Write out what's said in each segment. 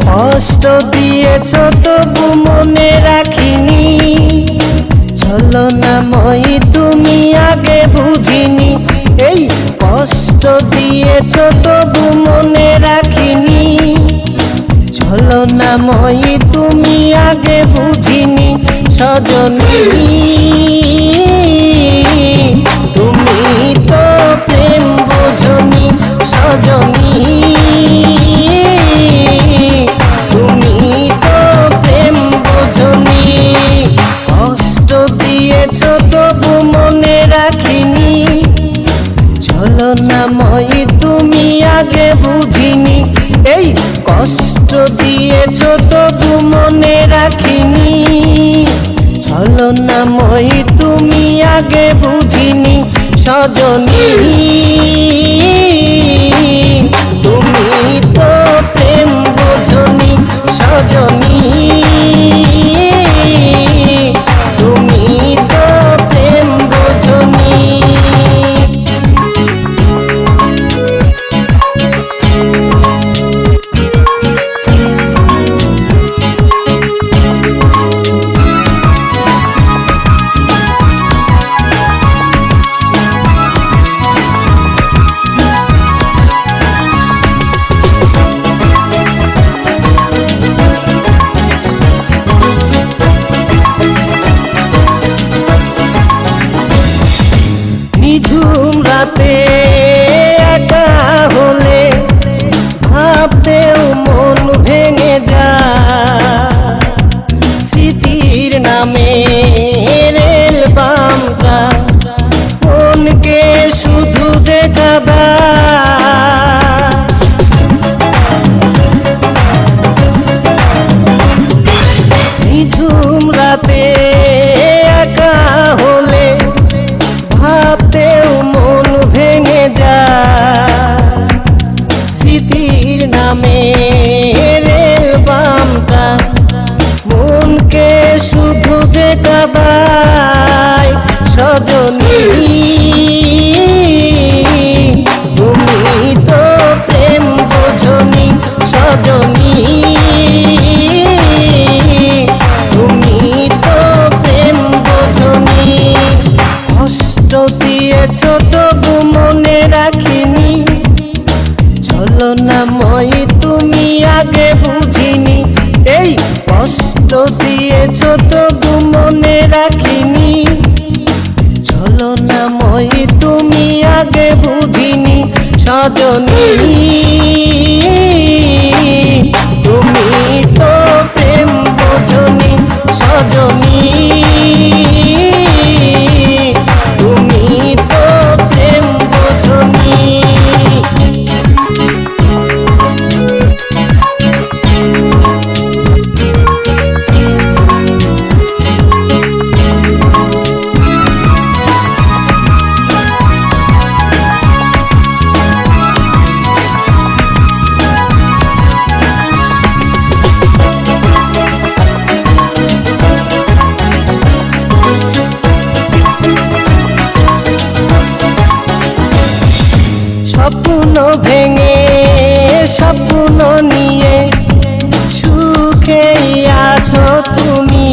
কষ্ট দিয়েছ তবু মনে রাখিনি, ছলনাময়ী তুমি আগে বুঝিনি। এই কষ্ট দিয়েছ তবু মনে রাখিনি, ছলনাময়ী তুমি আগে বুঝিনি। সজনী তুমি তো প্রেম বোঝনি, সজনী তুমি তো প্রেম বোঝনি। কষ্ট দিয়েছ তবু মনে রাখিনি, ছলনাময়ী তুমি আগে বুঝিনি। এই কষ্ট দিয়েছ তবু মনে রাখিনি, ছলনাময়ী তুমি আগে বুঝিনি। সজনী তুমি তো প্রেম বোঝনি, সজনী তুমি তো প্রেম বোঝনি। নিঝুম রাতে একা হলে ভাবতেও মন ভেঙে যায়, স্মৃতির নামে রেল বামটা মনকে শুধু যে কাঁদায়। নিঝুম রাতে একা হলে ভাবতেও মন ভেঙে যায়, স্মৃতির নামে রেল বামটা মনকে শুধু যে কাঁদায়। সজনী তুমি তো প্রেম বোঝনি, সজনী তুমি তো প্রেম বোঝনি। কষ্ট দিয়েছ তবু মনে রাখিনি, ছলনাময়ী তুমি আগে বুঝিনি। এই কষ্ট দিয়েছ তবু মনে রাখিনি, ছলনাময়ী তুমি আগে বুঝিনি। সজনী তুমি তো প্রেম বোঝনি, সজনী তুমি তো প্রেম বোঝনি। স্বপ্ন ভেঙে স্বপ্ন নিয়ে সুখেই আছো তুমি,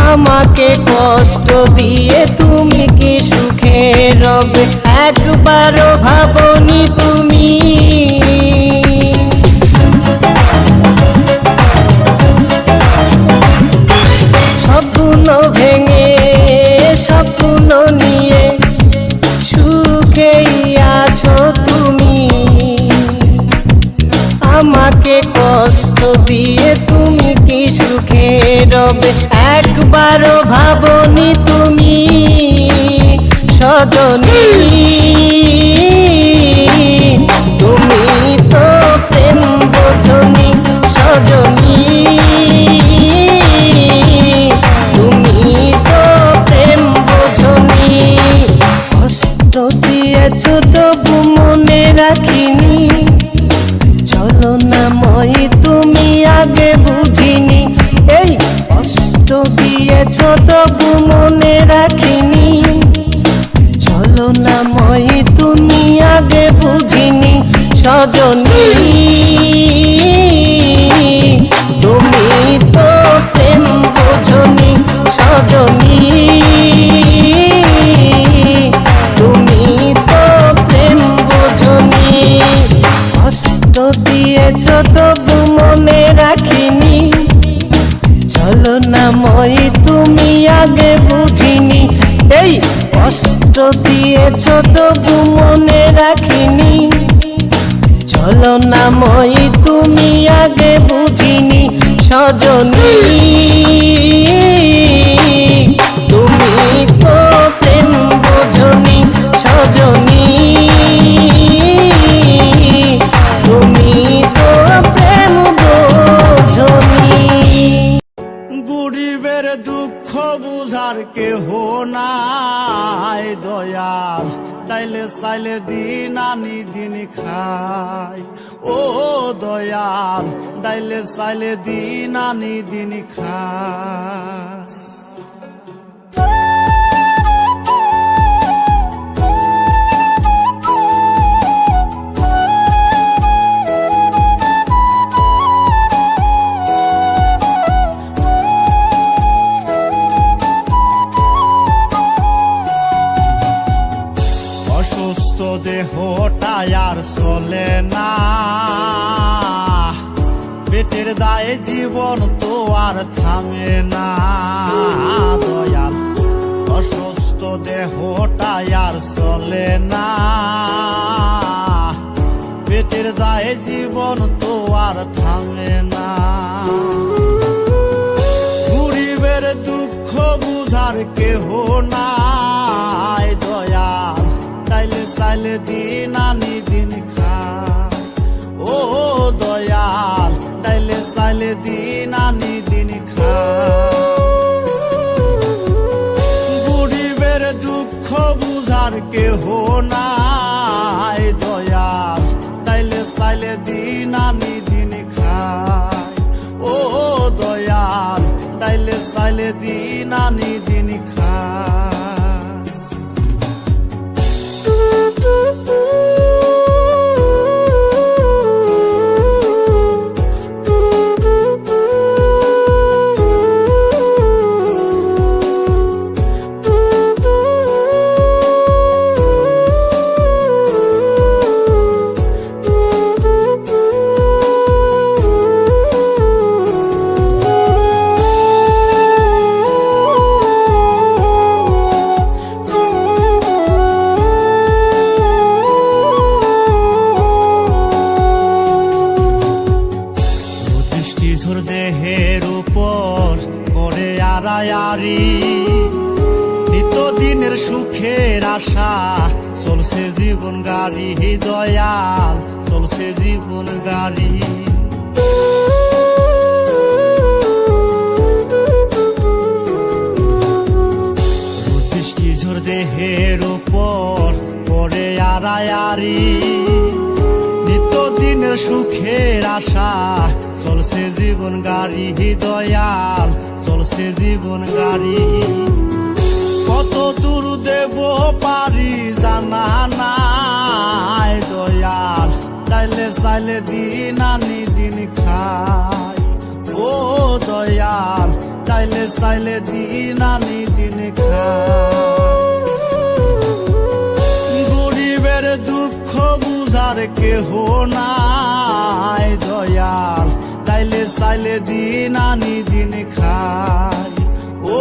আমাকে কষ্ট দিয়ে তুমি কি সুখে রবে একবারও ভাবনি তুমি। স্বপ্ন ভেঙে স্বপ্ন নিয়ে সুখেই আছো তুমি, আমাকে কষ্ট দিয়ে তুমি কি সুখে রবে একবারও ভাবনি তুমি। সজনী তুমি তো প্রেম বোঝনি, সজনী তুমি তো প্রেম বোঝনি। কষ্ট দিয়েছ তবু মনে রাখিনি, ছলনাময়ী তুমি আগে বুঝিনি। এই কষ্ট দিয়েছ তবু মনে রাখিনি, সজনী তুমি তো প্রেম বোঝনি সজনী তুমি তো প্রেম বোঝনি কষ্ট দিয়েছ তবু মনে রাখিনি চলো না মই তুমি আগে বুঝিনি এই কষ্ট দিয়েছ তবু মনে রাখিনি চলো না মই তুমি আগে বুঝিনি সজনী তুমি তো প্রেম বোঝনি সজনী তুমি তো প্রেম বোঝনি গরিবের দুঃখ বুঝার কেহ নাই দয়াল ডাইলে চাইলে দিন আনি দিন খাই ও দয়াল ডাইলে চাইলে দিন আনি দিন খাই অসুস্থ দেহটাই আর চলে না পেটের দায়ে জীবন তো আর থামে না দয়াল অসুস্থ দেহটাই আর চলে না পেটের দায়ে জীবন তো আর থামে না গরিবের দুঃখ বুঝার কেহ নাই দয়াল ডাইলে চাইলে দিন আনি দিন খাই ও দয়াল ডাইলে চাইলে দিন আনি দিন খাই গরিবের দুঃখ বুঝার কেহ নাই দয়াল ডাইলে চাইলে দিন আনি দিন খাই ও দয়াল ডাইলে চাইলে দিন আনি দিন খাই দেহের উপর করে আড়ায়ারি নিত্যদিনের সুখের আশা চলছে জীবন গাড়ি দয়াল চলছে জীবন গাড়ি ঝড় দেহের উপর করে আড়ায়ারি নিত্যদিনের সুখের আশা চলছে জীবন গাড়ি দয়াল চলছে জীবন গাড়ি কত দূর দেব পারি জানা নাই দয়াল ডাইলে চাইলে দিন আনি দিন খাই ও দয়াল ডাইলে চাইলে দিন আনি দিন খাই গরিবের দুঃখ বুঝার কেহ নাই দয়াল ডাইলে চাইলে দিন আনি দিন খাই ও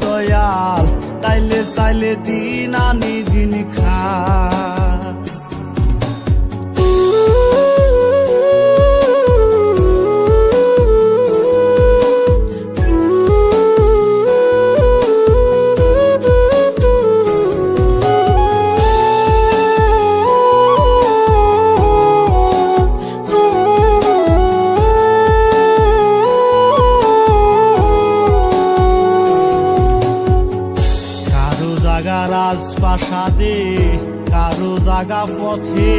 দয়াল ডাইলে চাইলে দিন আনি দিন খাই রাজপ্রাসাদে কারো জাগা পথে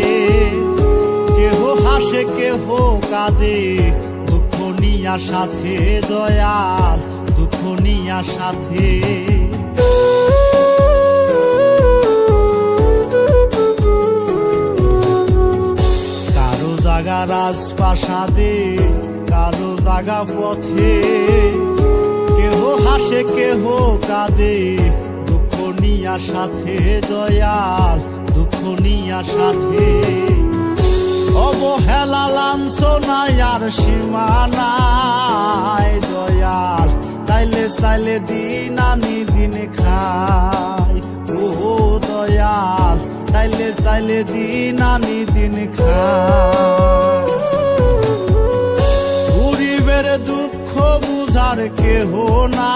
কেহ হাসে কেহ কাঁদে দুঃখ নিয়া সাথে দয়াল দুঃখ নিয়া সাথে রাজপ্রাসাদে কারো জাগা পথে কেহ হাসে কেহ কাঁদে দুঃখ নিয়া সাথে দয়াল দুঃখ নিয়া সাথে অবহেলা লাঞ্ছনায় আর সীমানায় দয়াল তাইলে চাইলে দিন আনি দিন খাই ও দয়াল তাইলে চাইলে দিন আনি দিন খাই গরিবের দুঃখ বুঝার কেহ না